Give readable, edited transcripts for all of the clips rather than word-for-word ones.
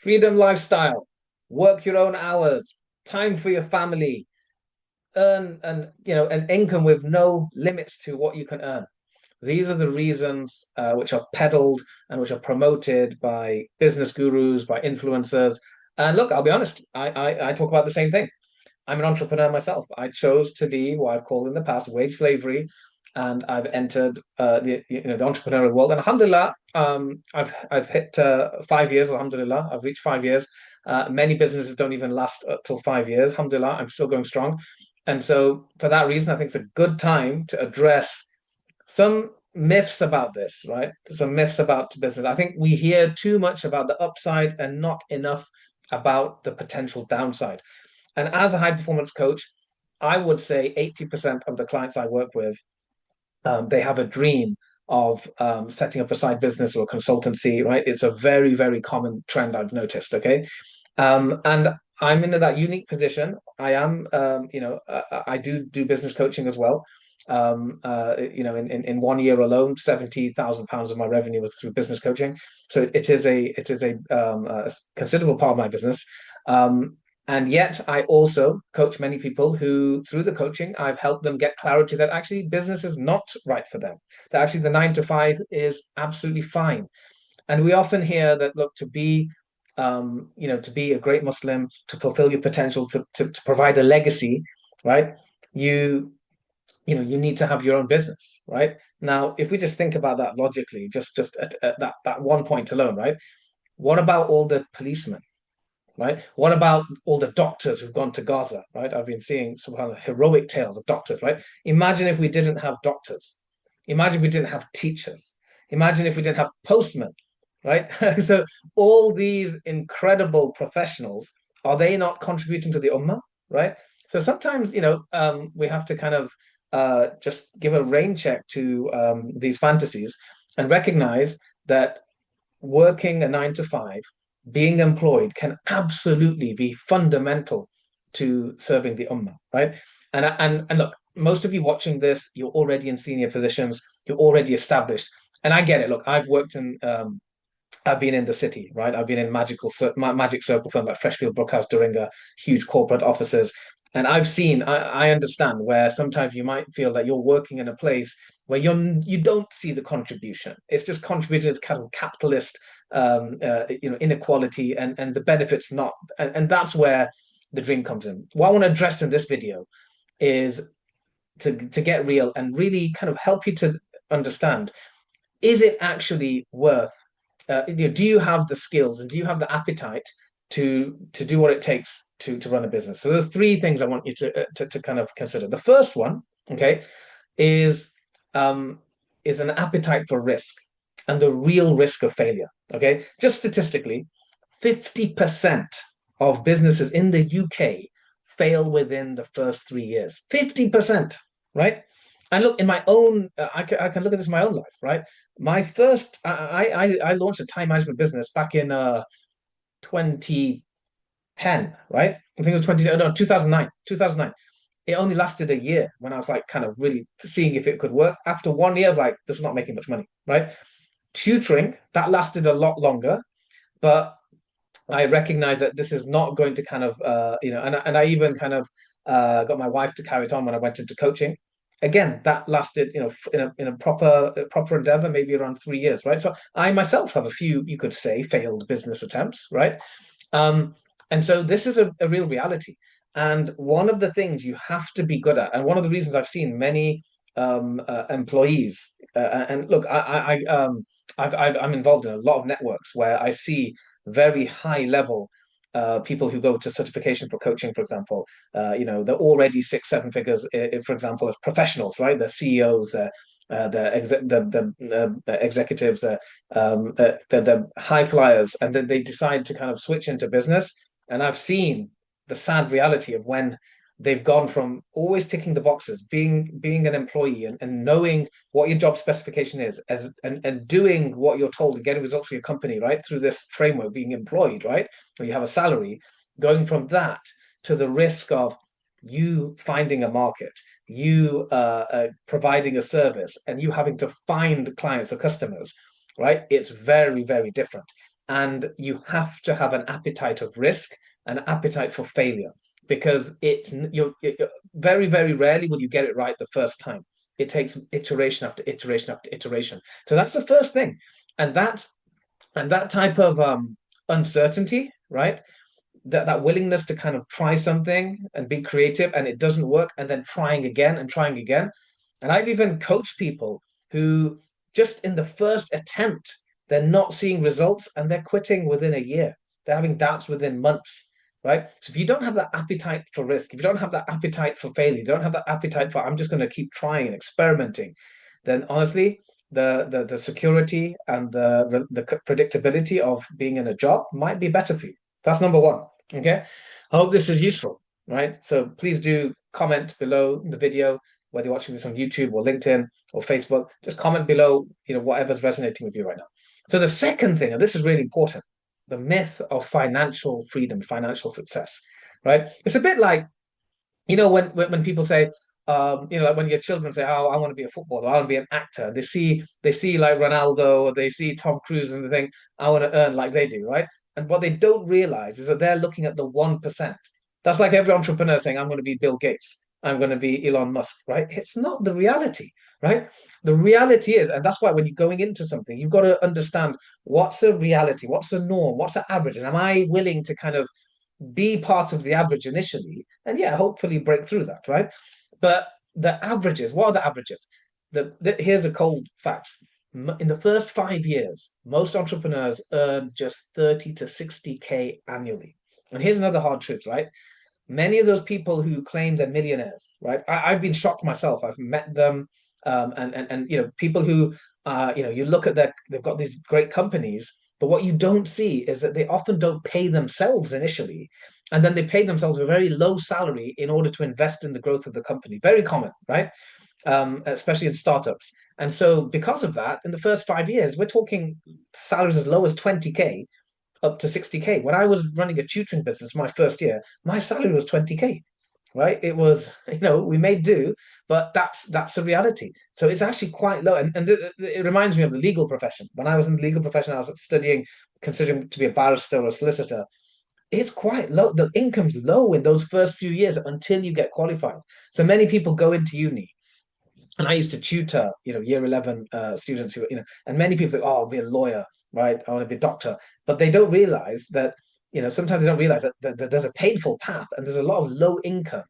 freedom lifestyle, work your own hours, time for your family, earn an income with no limits to what you can earn. These are the reasons which are peddled and which are promoted by business gurus, by influencers. And look, I'll be honest, I talk about the same thing. I'm an entrepreneur myself. I chose to leave what I've called in the past wage slavery, and I've entered the entrepreneurial world. And alhamdulillah, I've hit 5 years. Alhamdulillah, I've reached 5 years. Many businesses don't even last up till 5 years. Alhamdulillah, I'm still going strong. And so, for that reason, I think it's a good time to address some myths about this, right? Some myths about business. I think we hear too much about the upside and not enough about the potential downside. And as a high performance coach, I would say 80% of the clients I work with, they have a dream of setting up a side business or a consultancy, right? It's a very, very common trend I've noticed. Okay. And I'm in that unique position. I do business coaching as well. In 1 year alone, £70,000 of my revenue was through business coaching. So it is a considerable part of my business. And yet, I also coach many people who, through the coaching, I've helped them get clarity that actually business is not right for them. That actually the 9 to 5 is absolutely fine. And we often hear that, look, to be a great Muslim, to fulfill your potential, to provide a legacy, right? You you need to have your own business, right? Now, if we just think about that logically, just at that one point alone, right? What about all the policemen, right? What about all the doctors who've gone to Gaza, right? I've been seeing some kind of heroic tales of doctors, right? Imagine if we didn't have doctors. Imagine if we didn't have teachers. Imagine if we didn't have postmen, right? So all these incredible professionals, are they not contributing to the ummah, right? So sometimes, we have to kind of just give a rain check to these fantasies and recognize that working a 9 to 5, being employed can absolutely be fundamental to serving the ummah, right? And look, most of you watching this, you're already in senior positions, you're already established, and I get it. Look, I've been in the city, right? I've been in magic circle firms like Freshfield, Brookhouse, Doringa, huge corporate offices. And I understand where sometimes you might feel that you're working in a place where you don't see the contribution. It's just contributed to kind of capitalist, inequality and the benefits not. And that's where the dream comes in. What I want to address in this video is to get real and really kind of help you to understand, is it actually worth do you have the skills and do you have the appetite to do what it takes to run a business? So there's three things I want you to kind of consider. The first one, okay, is um, is an appetite for risk and the real risk of failure. Okay, just statistically, 50% of businesses in the UK fail within the first 3 years. 50%, right? And look, in my own, I can look at this in my own life, right? My first, I launched a time management business back in 2010, right? I think it was 20, no, 2009, 2009. It only lasted a year when I was like kind of really seeing if it could work. After 1 year, I was like, this is not making much money, right? Tutoring, that lasted a lot longer, but I recognize that this is not going to kind of, and I even kind of got my wife to carry it on when I went into coaching. Again, that lasted, in a proper endeavor, maybe around 3 years, right? So I myself have a few, you could say, failed business attempts, right? Um, and so this is a real reality. And one of the things you have to be good at, and one of the reasons I've seen many employees, and look, I'm involved in a lot of networks where I see very high level people who go to certification for coaching, for example. They're already 6, 7 figures, for example, as professionals, right? They're CEOs, the executives, the high flyers, and then they decide to kind of switch into business. And I've seen the sad reality of when they've gone from always ticking the boxes, being an employee and knowing what your job specification is, and doing what you're told and getting results for your company, right? Through this framework, being employed, right? Where you have a salary, going from that to the risk of you finding a market, you providing a service, and you having to find clients or customers, right? It's very, very different. and you have to have an appetite of risk, an appetite for failure, because very, very rarely will you get it right the first time. It takes iteration after iteration after iteration. So that's the first thing. And that type of uncertainty, right? That willingness to kind of try something and be creative and it doesn't work, and then trying again and trying again. And I've even coached people who just in the first attempt, they're not seeing results and they're quitting within a year. They're having doubts within months, right? So if you don't have that appetite for risk, if you don't have that appetite for failure, you don't have that appetite for I'm just going to keep trying and experimenting, then honestly, the security and the predictability of being in a job might be better for you. That's number one. Okay. I hope this is useful, right? So please do comment below the video, whether you're watching this on YouTube or LinkedIn or Facebook. Just comment below, whatever's resonating with you right now. So the second thing, and this is really important, the myth of financial freedom, financial success, right? It's a bit like, when people say, like when your children say, "Oh, I want to be a footballer, I want to be an actor." They see like Ronaldo or they see Tom Cruise and they think, "I want to earn like they do," right? And what they don't realize is that they're looking at the 1%. That's like every entrepreneur saying, "I'm going to be Bill Gates, I'm going to be Elon Musk," right? It's not the reality, right? The reality is, and that's why when you're going into something, you've got to understand what's the reality, what's the norm, what's the average, and am I willing to kind of be part of the average initially, and yeah, hopefully break through that, right? But the averages, what are the averages? Here's a cold fact. In the first 5 years, most entrepreneurs earn just 30 to 60K annually. And here's another hard truth, right? Many of those people who claim they're millionaires, right? I've been shocked myself. I've met them, and people who, you look at they've got these great companies, but what you don't see is that they often don't pay themselves initially, and then they pay themselves a very low salary in order to invest in the growth of the company. Very common, right? Especially in startups. And so, because of that, in the first 5 years, we're talking salaries as low as 20K up to 60K. When I was running a tutoring business my first year, my salary was 20K, right? It was, we made do, but that's the reality. So it's actually quite low. And it reminds me of the legal profession. When I was in the legal profession, I was studying, considering to be a barrister or a solicitor. It's quite low. The income's low in those first few years until you get qualified. So many people go into uni, and I used to tutor, year 11 students who, and many people think, oh, I'll be a lawyer, right? I want to be a doctor. But they don't realize that, sometimes they don't realize that there's a painful path and there's a lot of low income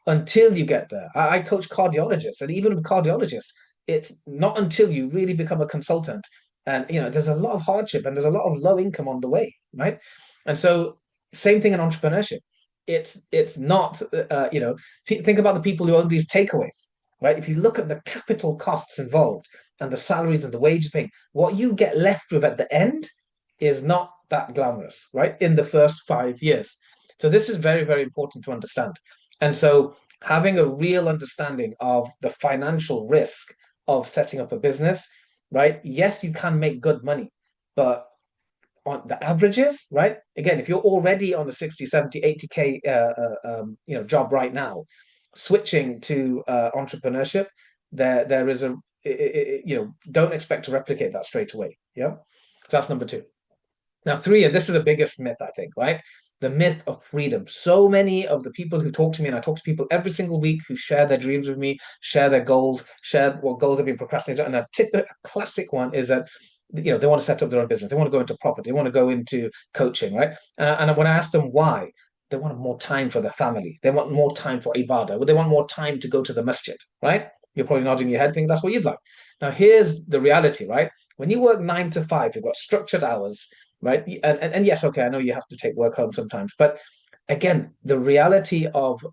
until you get there. I coach cardiologists, and even with cardiologists, it's not until you really become a consultant. And, there's a lot of hardship and there's a lot of low income on the way, right? And so, same thing in entrepreneurship. It's not, think about the people who own these takeaways, right? If you look at the capital costs involved and the salaries and the wages paid, what you get left with at the end is not that glamorous, right? In the first 5 years. So this is very, very important to understand. And so having a real understanding of the financial risk of setting up a business, right? Yes, you can make good money, but on the averages, right? Again, if you're already on a 60, 70, 80K job right now, switching to entrepreneurship, there is don't expect to replicate that straight away. Yeah. So that's number two. Now, three, and this is the biggest myth, I think, right? The myth of freedom. So many of the people who talk to me, and I talk to people every single week who share their dreams with me, share their goals, share what goals have been procrastinated. And a classic one is that they want to set up their own business, they want to go into property, they want to go into coaching, right? And when I ask them why, they want more time for their family, they want more time for ibadah, they want more time to go to the masjid, right? You're probably nodding your head thinking that's what you'd like. Now here's the reality, right? When you work 9 to 5, you've got structured hours, right? And yes, okay, I know you have to take work home sometimes, but again, the reality of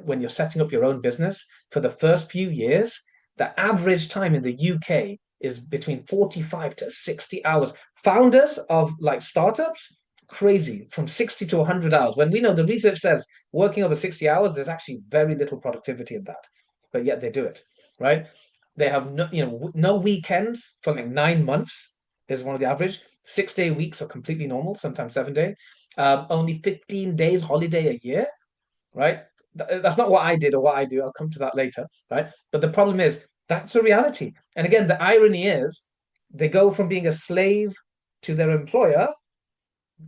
when you're setting up your own business for the first few years, the average time in the UK is between 45 to 60 hours. Founders of like startups, crazy, from 60 to 100 hours. When we know the research says working over 60 hours, there's actually very little productivity in that, but yet they do it, right? They have no weekends for like 9 months is one of the average. 6 day weeks are completely normal, sometimes 7 day. Only 15 days holiday a year, right? That's not what I did or what I do. I'll come to that later, right? But the problem is that's a reality. And again, the irony is they go from being a slave to their employer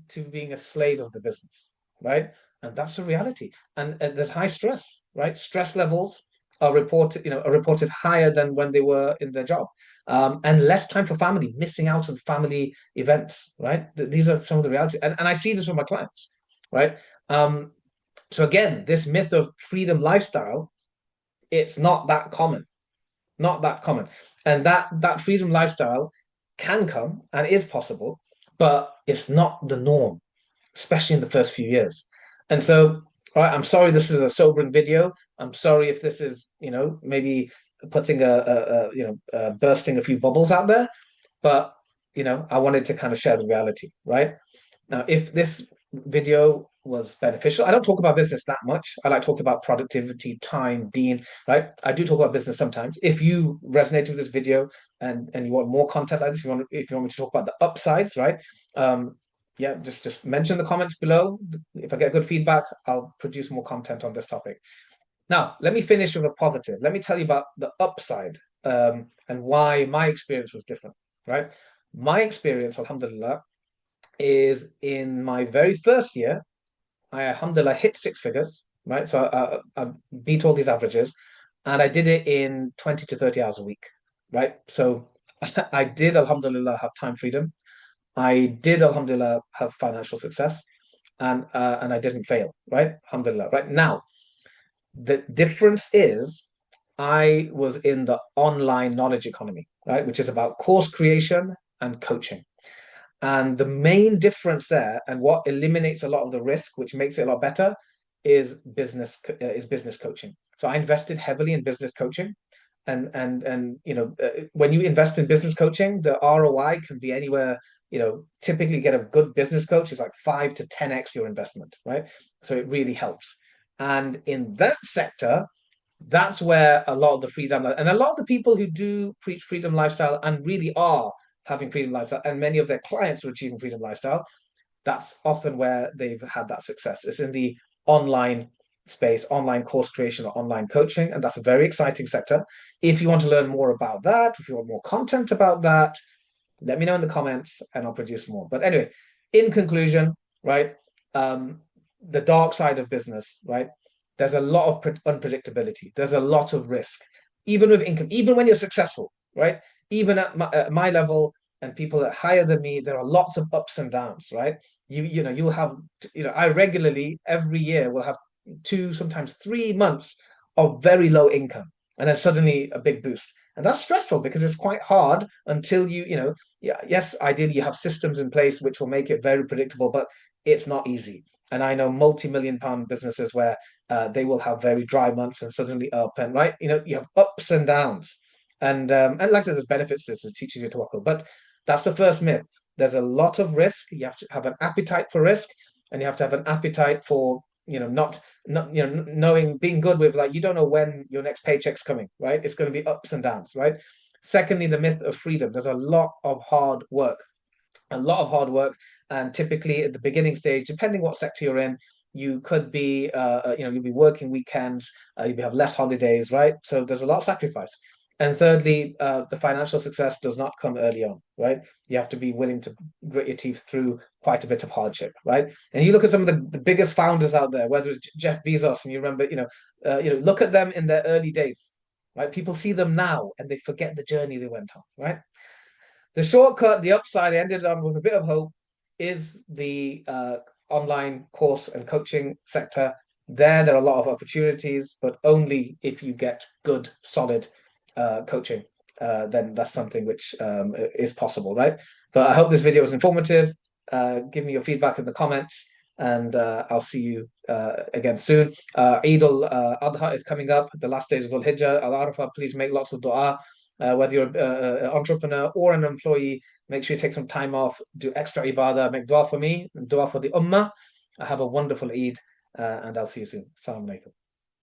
to being a slave of the business, right? And that's a reality. And there's high stress, right? Stress levels are reported higher than when they were in their job, and less time for family, missing out on family events, right? These are some of the realities, and I see this with my clients, right? Um, so again, this myth of freedom lifestyle, it's not that common, not that common, and that freedom lifestyle can come and is possible, but it's not the norm, especially in the first few years. And so, all right, I'm sorry this is a sobering video. I'm sorry if this is, maybe putting bursting a few bubbles out there, but I wanted to kind of share the reality, right? Now, if this video was beneficial, I don't talk about business that much. I like talking about productivity, time, Dean, right? I do talk about business sometimes. If you resonate with this video and you want more content like this, if you want me to talk about the upsides, right? Yeah, just mention the comments below. If I get good feedback, I'll produce more content on this topic. Now, let me finish with a positive. Let me tell you about the upside, and why my experience was different, right? My experience, alhamdulillah, is in my very first year, I alhamdulillah hit six figures, right? So I beat all these averages, and I did it in 20 to 30 hours a week, right? So I did alhamdulillah have time freedom. I did alhamdulillah have financial success, and I didn't fail, right? Alhamdulillah. Right now, the difference is I was in the online knowledge economy, right? Which is about course creation and coaching. And the main difference there, and what eliminates a lot of the risk, which makes it a lot better, is business coaching. So I invested heavily in business coaching, and when you invest in business coaching, the ROI can be anywhere. Typically get a good business coach is like 5 to 10x your investment, right? So it really helps. And in that sector, that's where a lot of the freedom, and a lot of the people who do preach freedom lifestyle and really are having freedom lifestyle, and many of their clients are achieving freedom lifestyle, that's often where they've had that success. It's in the online space, online course creation or online coaching, and that's a very exciting sector. If you want to learn more about that, if you want more content about that, let me know in the comments and I'll produce more. But anyway, in conclusion, right, the dark side of business, right? There's a lot of unpredictability. There's a lot of risk, even with income, even when you're successful, right? Even at my level and people that higher than me, there are lots of ups and downs, right? You'll have, I regularly every year will have 2, sometimes 3 months of very low income, and then suddenly a big boost. And that's stressful because it's quite hard until yeah, yes, ideally you have systems in place which will make it very predictable, but it's not easy. And I know multi-million pound businesses where they will have very dry months and suddenly up, and right, you have ups and downs. And like I said, there's benefits to this, it teaches you to walk. But that's the first myth. There's a lot of risk. You have to have an appetite for risk, and you have to have an appetite for not knowing, being good with, like, you don't know when your next paycheck's coming, right? It's going to be ups and downs, right? Secondly, the myth of freedom. There's a lot of hard work, a lot of hard work, and typically at the beginning stage, depending what sector you're in, you could be you'll be working weekends, you'll have less holidays, right? So there's a lot of sacrifice. And thirdly, the financial success does not come early on, right? You have to be willing to grit your teeth through quite a bit of hardship, right? And you look at some of the biggest founders out there, whether it's Jeff Bezos, and you remember, look at them in their early days, right? People see them now and they forget the journey they went on, right? The shortcut, the upside, I ended on with a bit of hope, is the online course and coaching sector. There are a lot of opportunities, but only if you get good, solid coaching. Then that's something which is possible, right? But I hope this video was informative. Give me your feedback in the comments, and I'll see you again soon. Eid al-Adha is coming up, the last days of Dhul Hijjah, Al-Arafah. Please make lots of dua. Whether you're an entrepreneur or an employee, make sure you take some time off, do extra ibadah, make dua for me, and dua for the ummah. Have a wonderful Eid, and I'll see you soon. Assalamu alaikum.